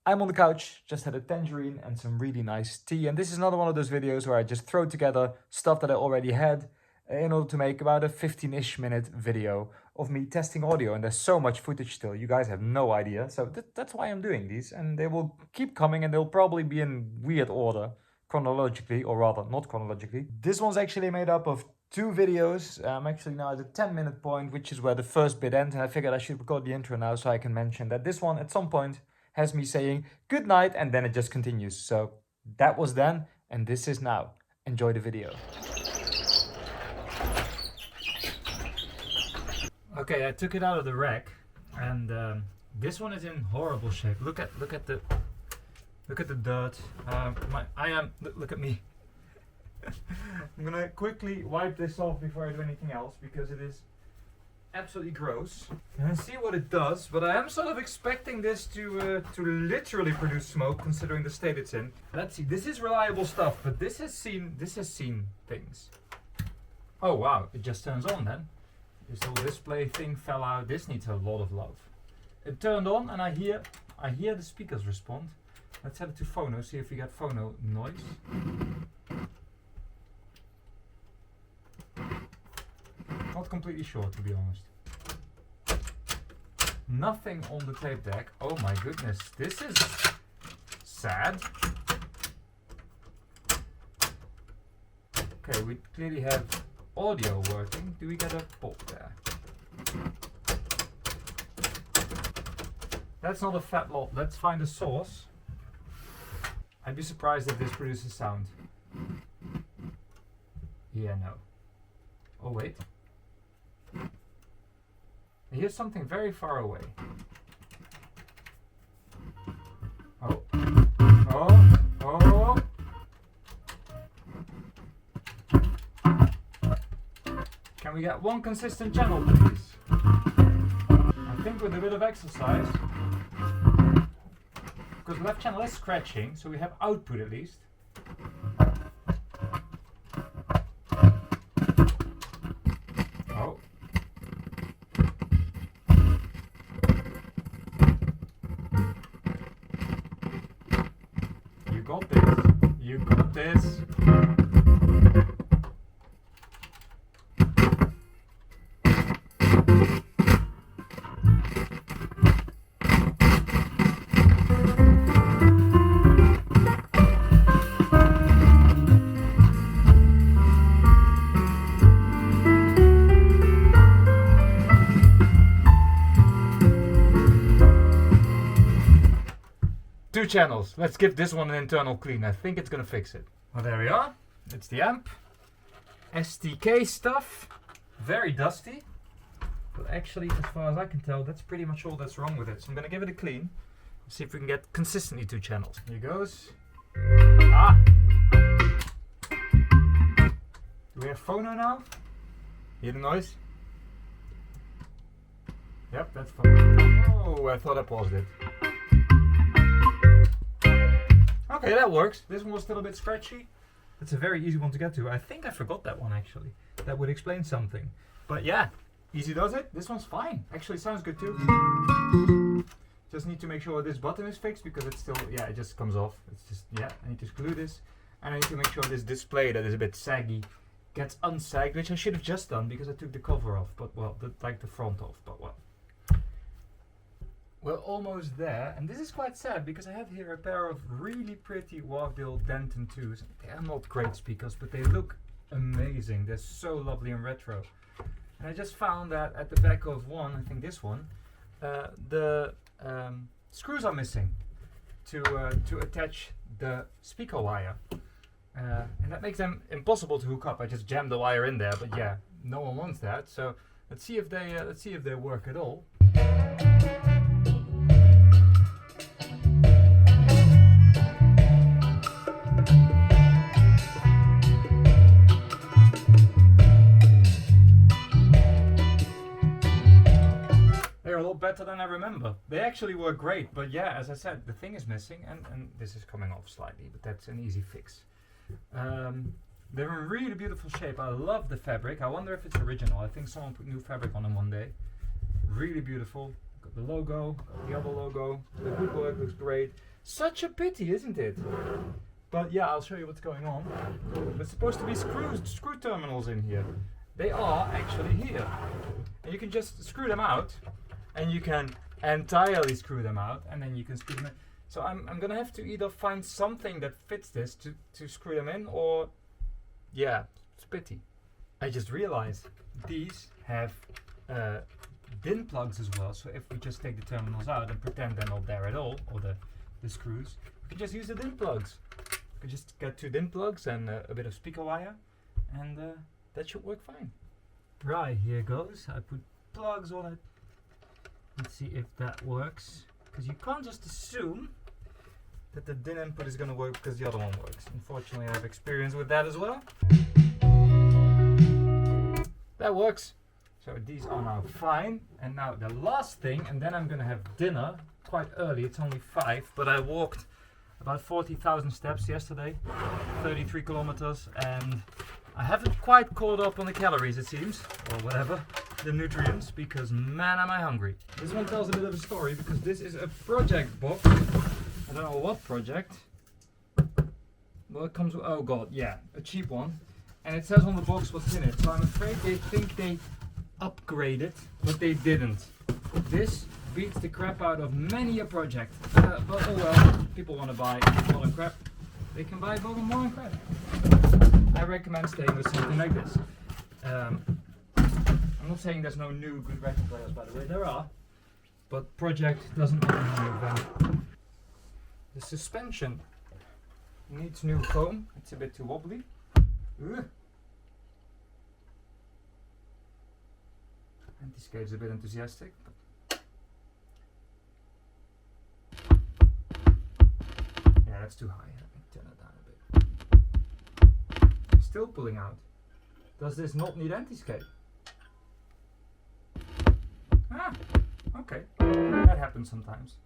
I'm on the couch, just had a tangerine and some really nice tea, and this is another one of those videos where I just throw together stuff that I already had in order to make about a 15-ish minute video of me testing audio, and there's so much footage still, you guys have no idea, so that's why I'm doing these, and they will keep coming and they'll probably be in weird order, chronologically, or rather not chronologically. This one's actually made up of two videos. I'm actually now at the 10-minute point, which is where the first bit ends, and I figured I should record the intro now so I can mention that this one at some point has me saying good night and then it just continues. So that was then and this is now. Enjoy the video. Okay, I took it out of the rack and this one is in horrible shape. Look at the dirt. Look at me. I'm gonna quickly wipe this off before I do anything else because it is absolutely gross. And see what it does, but I am sort of expecting this to literally produce smoke considering the state it's in. Let's see, this is reliable stuff, but this has seen things. Oh wow, it just turns on then. This whole display thing fell out. This needs a lot of love. It turned on and I hear the speakers respond. Let's set it to phono, see if we get phono noise. Not completely sure, to be honest. Nothing on the tape deck. Oh my goodness, this is sad. Okay, we clearly have audio working. Do we get a pop there? That's not a fat lot. Let's find a source. I'd be surprised if this produces sound. Yeah, no. Oh wait. Here's something very far away. Oh. Oh. Oh. Can we get one consistent channel, please? I think with a bit of exercise, because the left channel is scratching, so we have output at least. You got this. Two channels. Let's give this one an internal clean. I think it's gonna fix it. Well, there we are. It's the amp. STK stuff. Very dusty. But actually, as far as I can tell, that's pretty much all that's wrong with it. So I'm gonna give it a clean. See if we can get consistently two channels. Here goes. Ah! Do we have phono now? Hear the noise? Yep, that's phono. Oh, I thought I paused it. Okay, that works. This one was still a bit scratchy. It's a very easy one to get to. I think I forgot that one actually. That would explain something. But yeah, easy does it. This one's fine. Actually sounds good too. Just need to make sure this button is fixed because it's still, yeah, it just comes off. It's just, yeah, I need to glue this. And I need to make sure this display that is a bit saggy gets unsagged, which I should have just done because I took the cover off. But well, like the front off, but well. We're almost there, and this is quite sad because I have here a pair of really pretty Wagdale Denton 2s. They are not great speakers, but they look amazing. They're so lovely and retro. And I just found that at the back of one, I think this one, the screws are missing to attach the speaker wire. And that makes them impossible to hook up. I just jammed the wire in there, but yeah, no one wants that. So let's see if they work at all. Better than I remember. They actually work great, but yeah, as I said, the thing is missing, and this is coming off slightly, but that's an easy fix. They're in really beautiful shape. I love the fabric. I wonder if it's original. I think someone put new fabric on them one day. Really beautiful. Got the logo, got the other logo. The woodwork looks great. Such a pity, isn't it? But yeah, I'll show you what's going on. There's supposed to be screw terminals in here. They are actually here. And you can just screw them out, and you can entirely screw them out, and then you can screw them in. So I'm gonna have to either find something that fits this to screw them in, or yeah, it's a pity. I just realized these have DIN plugs as well, so if we just take the terminals out and pretend they're not there at all, or the screws, we can just use the DIN plugs. We can just get 2 DIN plugs and a bit of speaker wire, and that should work fine. Right, here goes. I put plugs on it. Let's see if that works, because you can't just assume that the DIN input is going to work because the other one works. Unfortunately, I have experience with that as well. That works. So these are now fine. And now the last thing, and then I'm going to have dinner quite early. It's only 5, but I walked about 40,000 steps yesterday, 33 kilometers, and I haven't quite caught up on the calories, it seems, or whatever, the nutrients, because man am I hungry. This one tells a bit of a story, because this is a project box. I don't know what project. Well, it comes with, oh god, yeah, a cheap one. And it says on the box what's in it, so I'm afraid they think they upgraded, but they didn't. This beats the crap out of many a project. But oh well, people want to buy modern crap. They can buy modern crap. I recommend staying with something like this. I'm not saying there's no new good record players, by the way, there are. But project doesn't make any of them. The suspension needs new foam. It's a bit too wobbly. Anti-skate's a bit enthusiastic. Yeah, that's too high. Let me turn it down a bit. Still pulling out. Does this not need anti-skate? Ah, okay. That happens sometimes.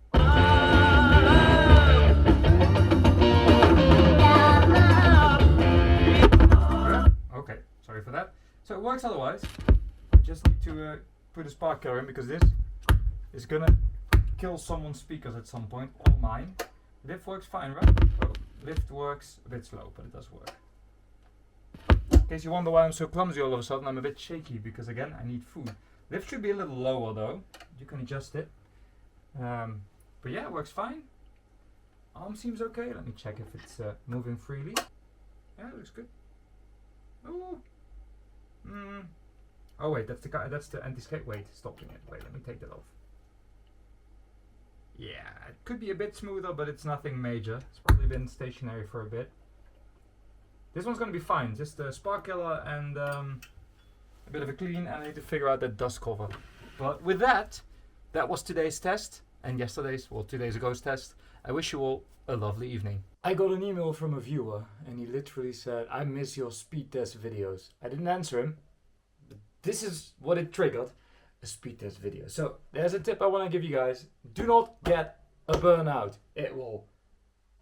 Okay, sorry for that. So it works otherwise. I just need to put a spark killer in, because this is gonna kill someone's speakers at some point, all mine. Lift works fine, right? Oh, lift works a bit slow, but it does work. In case you wonder why I'm so clumsy all of a sudden, I'm a bit shaky, because again, I need food. Lift should be a little lower though. You can adjust it. But yeah, it works fine. Arm seems okay. Let me check if it's moving freely. Yeah, it looks good. Oh. Oh wait, that's the anti-skate. Wait, stopping it. Wait, let me take that off. Yeah, it could be a bit smoother, but it's nothing major. It's probably been stationary for a bit. This one's gonna be fine. Just a spark killer and a bit of a clean, and I need to figure out that dust cover. But with that, that was today's test, and yesterday's, well, 2 days ago's test. I wish you all a lovely evening. I got an email from a viewer, and he literally said, I miss your speed test videos. I didn't answer him, but this is what it triggered, a speed test video. So there's a tip I want to give you guys. Do not get a burnout. It will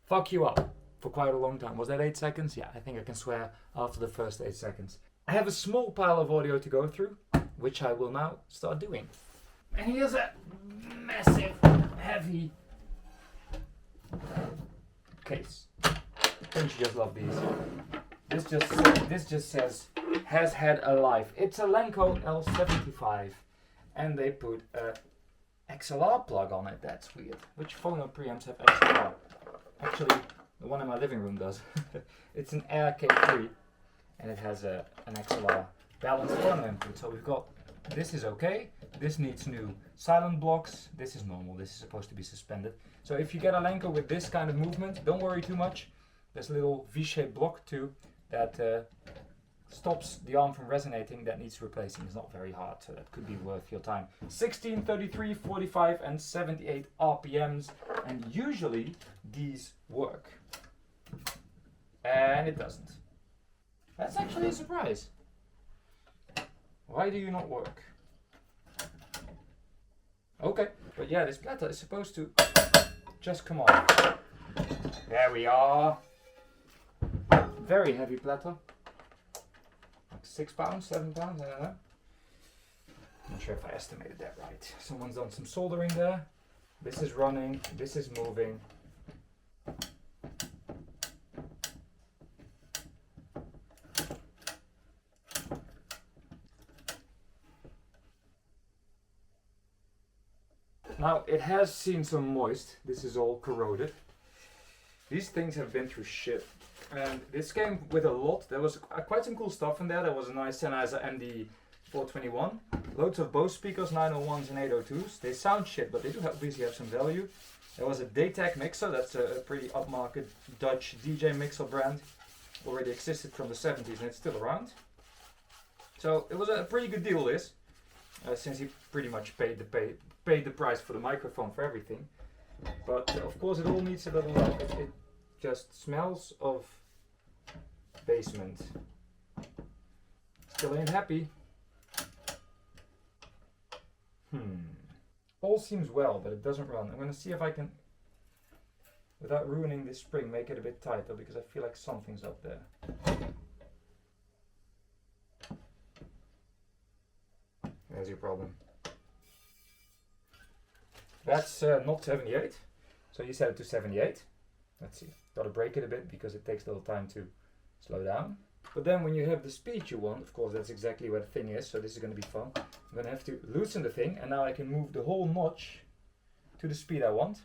fuck you up for quite a long time. Was that 8 seconds? Yeah, I think I can swear after the first 8 seconds. I have a small pile of audio to go through, which I will now start doing. And here's a massive, heavy case. Don't you just love these? This just says, has had a life. It's a Leno L75, and they put a XLR plug on it. That's weird. Which phono preamps have XLR? Actually, the one in my living room does. It's an Air K3, and it has an XLR balanced phono input. So we've got, this is okay. This needs new silent blocks. This is normal. This is supposed to be suspended. So if you get a Leno with this kind of movement, don't worry too much. There's a little V-shaped block too that stops the arm from resonating. That needs replacing. It's not very hard, so that could be worth your time. 16, 33, 45 and 78 RPMs, and usually these work. And it doesn't. That's actually a surprise. Why do you not work? Okay, but yeah, this platter is supposed to just come on. There we are. Very heavy platter. Like 6 pounds, 7 pounds, I don't know. Not sure if I estimated that right. Someone's done some soldering there. This is running, this is moving. Now it has seen some moist. This is all corroded. These things have been through shit. And this came with a lot. There was quite some cool stuff in there. There was a nice Sennheiser MD421. Loads of Bose speakers, 901s and 802s. They sound shit, but they do obviously have some value. There was a Daytag mixer. That's a pretty upmarket Dutch DJ mixer brand. Already existed from the 70s and it's still around. So it was a pretty good deal, this. Since he pretty much paid the price for the microphone for everything. But of course it all needs a little love. It just smells of basement. Still ain't happy. All seems well, but it doesn't run. I'm gonna see if I can, without ruining this spring, make it a bit tighter, because I feel like something's up there. There's your problem. That's not 78, so you set it to 78. Let's see, gotta break it a bit because it takes a little time to slow down. But then when you have the speed you want, of course that's exactly where the thing is, so this is gonna be fun. I'm gonna have to loosen the thing, and now I can move the whole notch to the speed I want,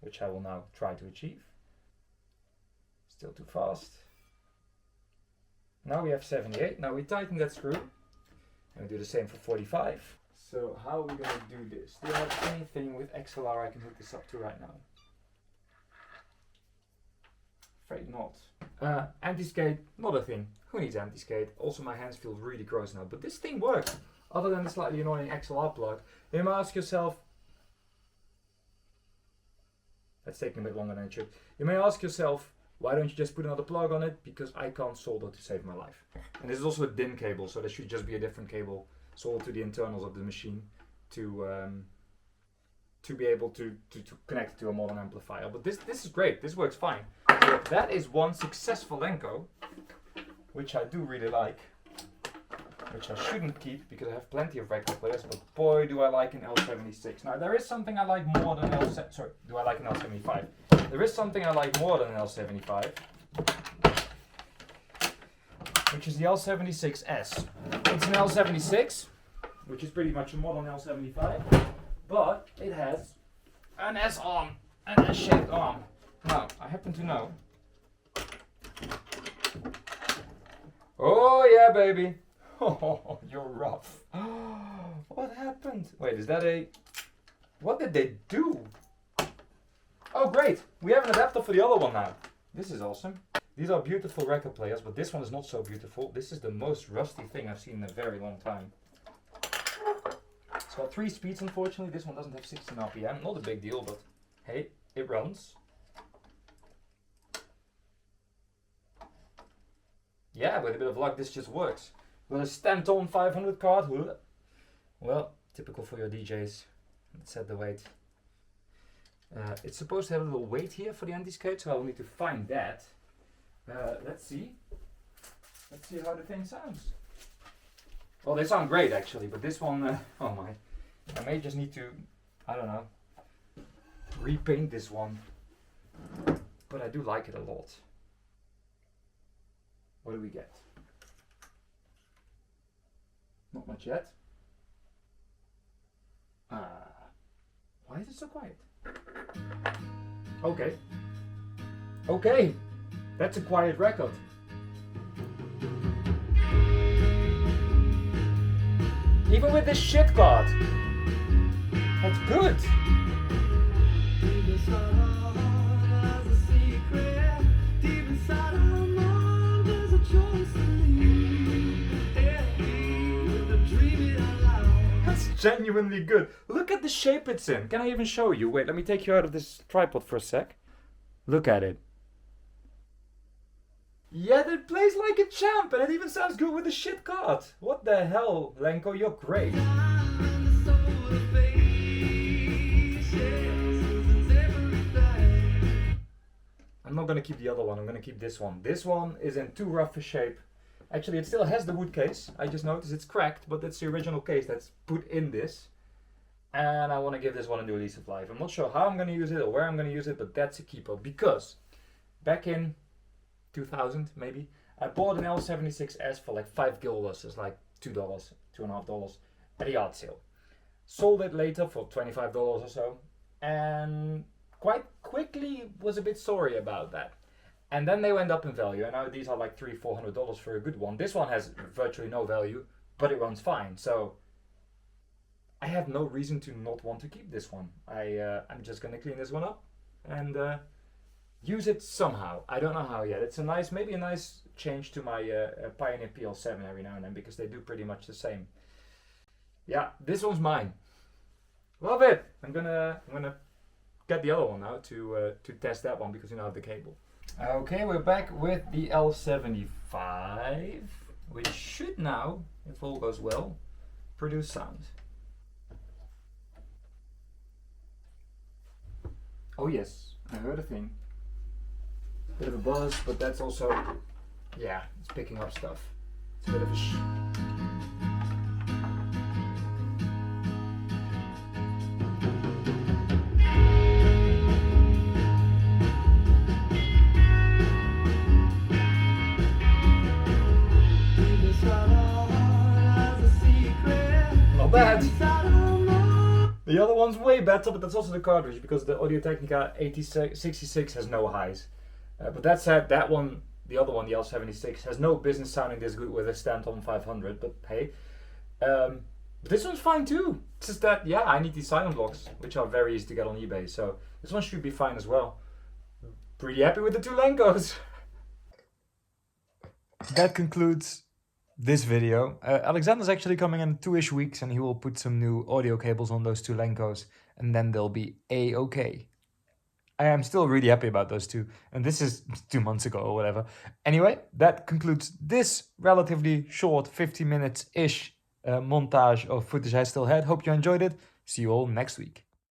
which I will now try to achieve. Still too fast. Now we have 78, now we tighten that screw. And we do the same for 45. So how are we going to do this? Do you have anything with XLR I can hook this up to right now? Afraid not. Anti-skate, not a thing. Who needs anti-skate? Also my hands feel really gross now. But this thing works. Other than the slightly annoying XLR plug. You might ask yourself... That's taking a bit longer than it should. You may ask yourself, why don't you just put another plug on it? Because I can't solder to save my life. And this is also a DIN cable, so there should just be a different cable soldered to the internals of the machine to be able to connect it to a modern amplifier. But this is great, this works fine. So that is one successful Lenco, which I do really like, which I shouldn't keep because I have plenty of record players, but boy do I like an L76. Now there is something I like more than do I like an L75? There is something I like more than an L75, which is the L76S. It's an L76, which is pretty much a modern L75, but it has an S arm, an S-shaped arm. Now, I happen to know. Oh yeah, baby. Oh, you're rough. What happened? Wait, is that a... What did they do? Oh great, we have an adapter for the other one now. This is awesome. These are beautiful record players, but this one is not so beautiful. This is the most rusty thing I've seen in a very long time. It's got 3 speeds, unfortunately. This one doesn't have 16 RPM. Not a big deal, but hey, it runs. Yeah, with a bit of luck, this just works. With a Denton 500 card. Well, typical for your DJs. Let's set the weight. It's supposed to have a little weight here for the anti-skate, so I'll need to find that. Let's see. Let's see how the thing sounds. Well, they sound great actually, but this one, oh my. I may just need to, I don't know, repaint this one. But I do like it a lot. What do we get? Not much yet. Why is it so quiet? Okay. Okay. That's a quiet record. Even with this shit card. That's good. That's genuinely good. Look at the shape it's in. Can I even show you? Wait, let me take you out of this tripod for a sec. Look at it. Yeah, it plays like a champ, and it even sounds good with a shit card. What the hell, Lenco, you're great. I'm not gonna keep the other one, I'm gonna keep this one. This one is in too rough a shape. Actually, it still has the wood case. I just noticed it's cracked, but that's the original case that's put in this. And I want to give this one a new lease of life. I'm not sure how I'm gonna use it or where I'm gonna use it, but that's a keeper. Because back in 2000 maybe, I bought an L76S for like $5. It's like $2, $2.50 at a yard sale. Sold it later for $25 or so, and quite quickly was a bit sorry about that. And then they went up in value, and now these are like $300-400 for a good one. This one has virtually no value, but it runs fine. So I have no reason to not want to keep this one. I'm just gonna clean this one up and use it somehow. I don't know how yet. It's maybe a nice change to my Pioneer PL7 every now and then, because they do pretty much the same. Yeah, this one's mine. Love it. I'm gonna get the other one now to test that one, because you now have the cable. Okay, we're back with the L75, which should now, if all goes well, produce sound. Oh yes, I heard a thing. Bit of a buzz, but that's also, yeah, it's picking up stuff. It's a bit of a not bad. The other one's way better, but that's also the cartridge, because the Audio-Technica 8066 has no highs. But that said, that one, the other one, the L76, has no business sounding this good with a Stanton 500, but hey. But this one's fine too. It's just that, yeah, I need these silent blocks, which are very easy to get on eBay, so this one should be fine as well. Pretty happy with the two Lenkos. That concludes this video. Alexander's actually coming in 2-ish weeks, and he will put some new audio cables on those two Lenkos, and then they'll be A-okay. I am still really happy about those two, and this is 2 months ago or whatever. Anyway, that concludes this relatively short 50 minutes-ish montage of footage I still had. Hope you enjoyed it. See you all next week.